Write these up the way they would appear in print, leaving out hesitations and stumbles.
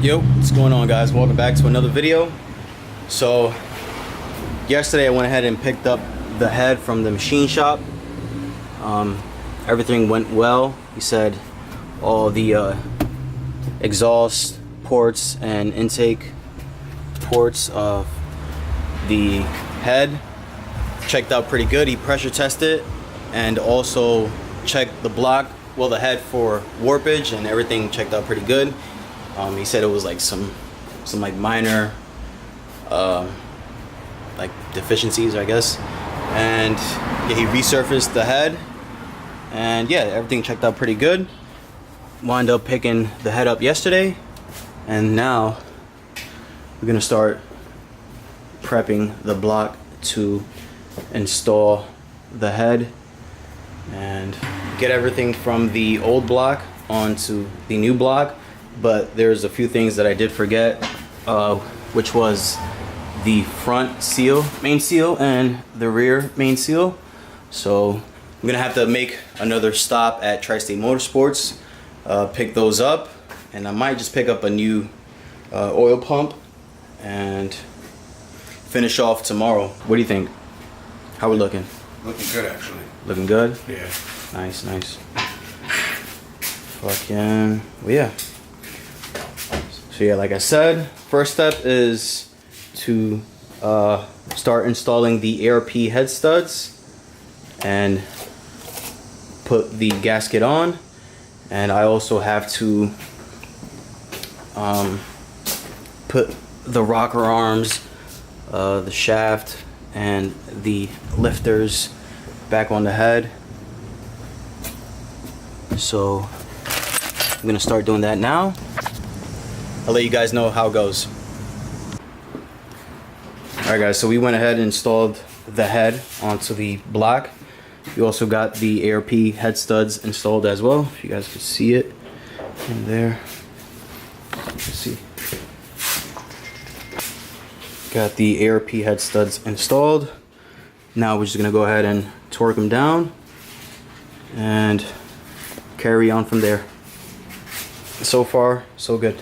Yo, what's going on, guys? Welcome back to another video. So yesterday I went ahead and picked up the head from the machine shop. Everything went well. He said all the exhaust ports and intake ports of the head checked out pretty good. He pressure tested and also checked the block, well, the head for warpage, and everything checked out pretty good. He said it was like some like minor like deficiencies, I guess, and yeah, he resurfaced the head, and yeah, everything checked out pretty good. Wound up picking the head up yesterday, and now we're gonna start prepping the block to install the head and get everything from the old block onto the new block. But there's a few things that I did forget, which was the front seal, main seal, and the rear main seal. So I'm gonna have to make another stop at Tri-State Motorsports, pick those up, and I might just pick up a new oil pump and finish off tomorrow. What do you think? How we looking? Looking good, actually. Looking good? Yeah. Nice, nice. Fucking, well, yeah. So yeah, like I said, first step is to start installing the ARP head studs and put the gasket on. And I also have to put the rocker arms, the shaft, and the lifters back on the head. So I'm gonna start doing that now. I'll let you guys know how it goes. Alright guys, so we went ahead and installed the head onto the block. We also got the ARP head studs installed as well, if you guys can see it in there. Let's see. Got the ARP head studs installed. Now we're just gonna go ahead and torque them down and carry on from there. So far, so good.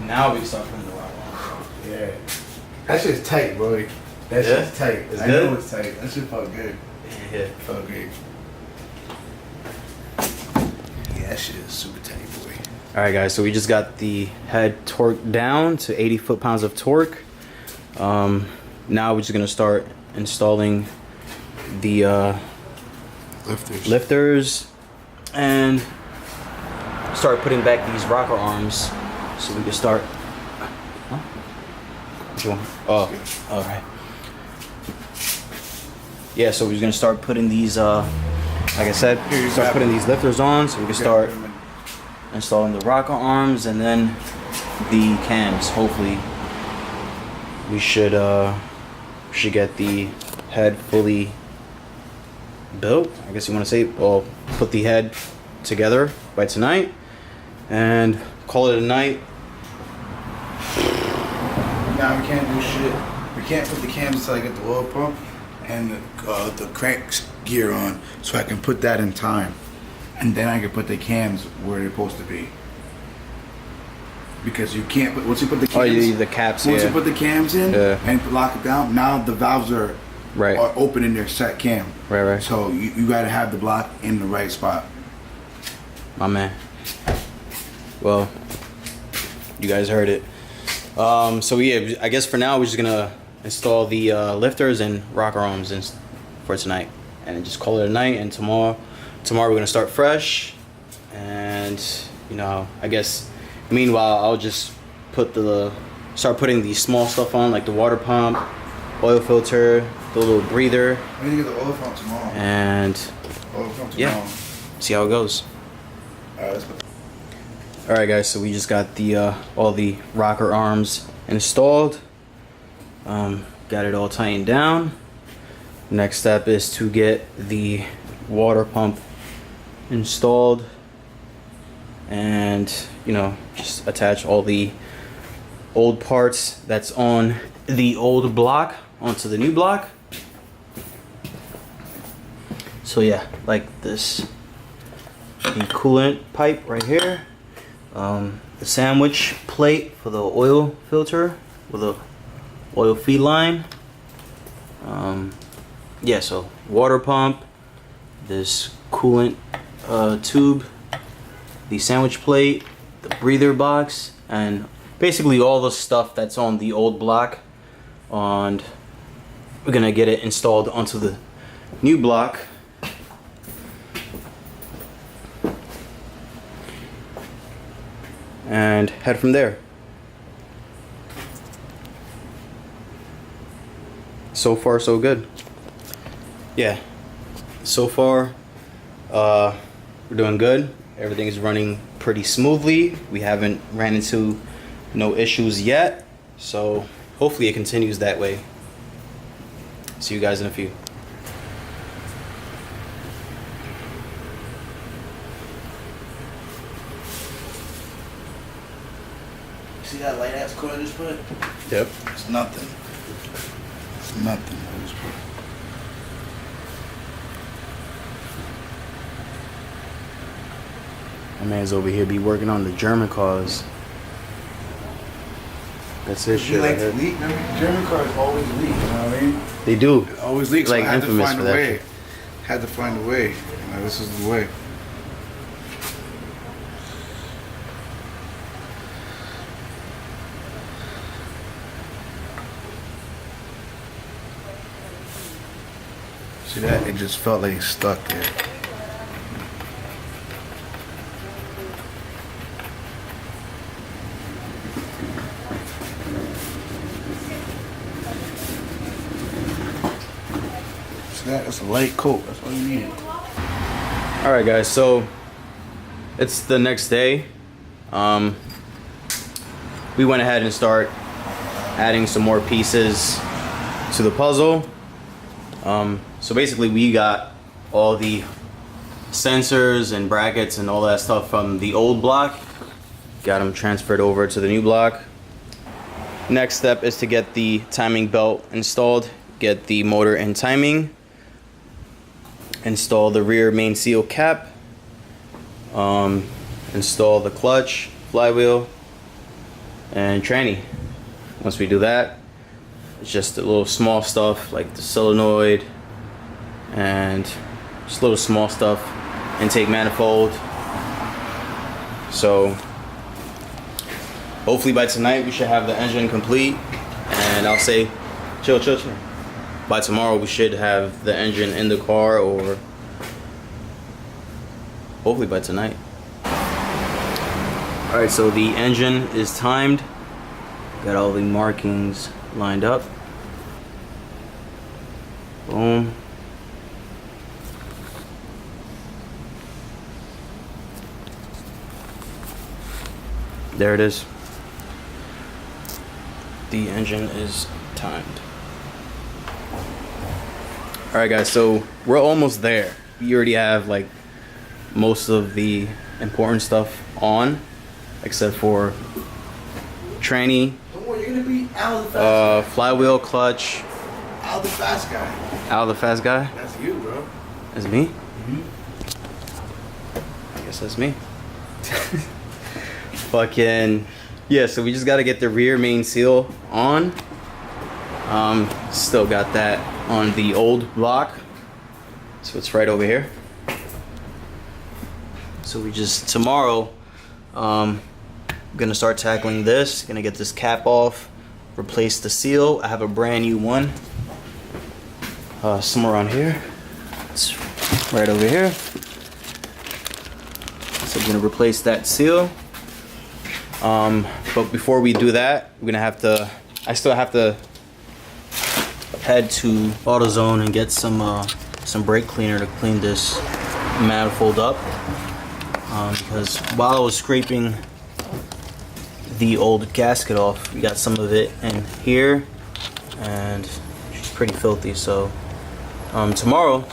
Now we can start putting the rock on. Yeah. That shit's tight, boy. That shit's tight. It's I good? know it's tight. That shit felt good. Yeah. It felt good. Yeah, that shit is super tight, boy. Alright guys, so we just got the head torqued down to 80 foot-pounds of torque. Now we're just gonna start installing the lifters and start putting back these rocker arms so we can start. Huh? What you want? Oh, alright. Yeah, so we're just gonna start putting these, like I said, start putting these lifters on so we can start installing the rocker arms and then the cams. Hopefully we should get the head fully built, I guess you want to say, or put the head together by tonight and call it a night. Nah, we can't do shit. We can't put the cams until I get the oil pump and the crank gear on, so I can put that in time, and then I can put the cams where they're supposed to be. Because you can't put, once you put the cams, the caps. Once you put the cams in and lock it down, now the valves are open in their set cam. Right. So you got to have the block in the right spot. My man. Well, you guys heard it. So yeah, I guess for now we're just gonna install the lifters and rocker arms for tonight, and just call it a night. And tomorrow we're gonna start fresh. And you know, I guess meanwhile I'll just start putting the small stuff on, like the water pump, oil filter, the little breather. I'm gonna get the oil pump tomorrow. And yeah, see how it goes. Alright guys, so we just got the all the rocker arms installed. Got it all tightened down. Next step is to get the water pump installed, and you know, just attach all the old parts that's on the old block onto the new block. So yeah, like this, the coolant pipe right here, the sandwich plate for the oil filter with a oil feed line. Yeah, so water pump, this coolant tube, the sandwich plate, the breather box, and basically all the stuff that's on the old block. And we're gonna get it installed onto the new block. And head from there. So far so good. Yeah, so far we're doing good. Everything is running pretty smoothly. We haven't ran into no issues yet, so hopefully it continues that way. See you guys in a few. See that light ass cord I just put? Yep. It's nothing. It's nothing. I just put. My man's over here be working on the German cars. That's his He shit. likes Right to leak. German cars always leak. You know what I mean? They do. It always leaks. Like so I had to infamous find for a that way. shit. Had to find a way. You know, this is the way. See that? It just felt like it's stuck there. See that? It's a light coat. That's all you need. Alright guys, so it's the next day. We went ahead and start adding some more pieces to the puzzle. So basically we got all the sensors and brackets and all that stuff from the old block. Got them transferred over to the new block. Next step is to get the timing belt installed, get the motor and timing, install the rear main seal cap, install the clutch, flywheel, and tranny. Once we do that, it's just a little small stuff like the solenoid and just little small stuff, intake manifold. So hopefully by tonight we should have the engine complete, and I'll say chill. By tomorrow we should have the engine in the car, or hopefully by tonight. Alright, so the engine is timed. Got all the markings lined up. Boom. There it is. The engine is timed. Alright guys, so we're almost there. We already have like most of the important stuff on, except for tranny, Don't worry, you're gonna be Al the fast guy. flywheel, clutch. Al the fast guy. Al the fast guy? That's you, bro. That's me? I guess that's me. Fucking yeah, so we just gotta get the rear main seal on. Still got that on the old block, so it's right over here. So we just tomorrow gonna start tackling this, gonna get this cap off, replace the seal. I have a brand new one somewhere around here. It's right over here. So I'm gonna replace that seal. But before we do that, we're gonna have to, I still have to head to AutoZone and get some brake cleaner to clean this manifold up. Because while I was scraping the old gasket off, we got some of it in here and it's pretty filthy. So tomorrow,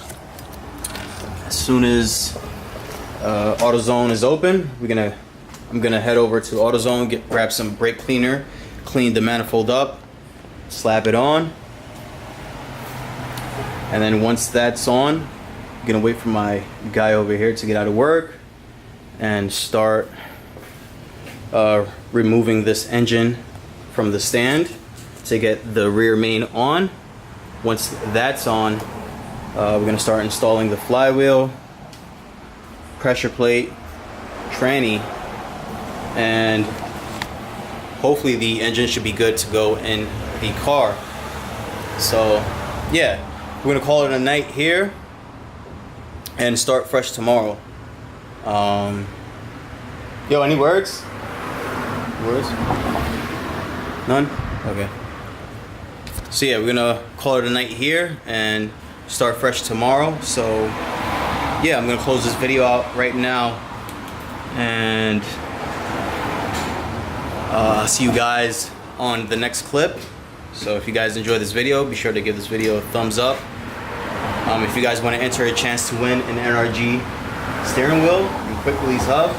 as soon as AutoZone is open, I'm gonna head over to AutoZone, grab some brake cleaner, clean the manifold up, slap it on, and then once that's on, I'm gonna wait for my guy over here to get out of work and start removing this engine from the stand to get the rear main on. Once that's on, we're gonna start installing the flywheel, pressure plate, tranny, and hopefully the engine should be good to go in the car. So yeah, we're gonna call it a night here and start fresh tomorrow. Yo, any words? Words? None? Okay. So yeah, we're gonna call it a night here and start fresh tomorrow. So yeah, I'm gonna close this video out right now and see you guys on the next clip. So if you guys enjoyed this video, be sure to give this video a thumbs up. If you guys want to enter a chance to win an NRG steering wheel and quick release hub,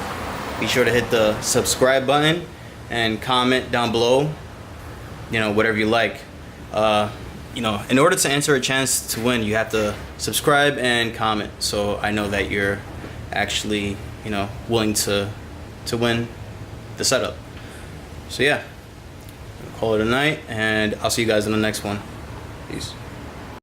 be sure to hit the subscribe button and comment down below, you know, whatever you like. You know, in order to enter a chance to win, you have to subscribe and comment, so I know that you're actually, you know, willing to win the setup. So yeah, call it a night, and I'll see you guys in the next one. Peace.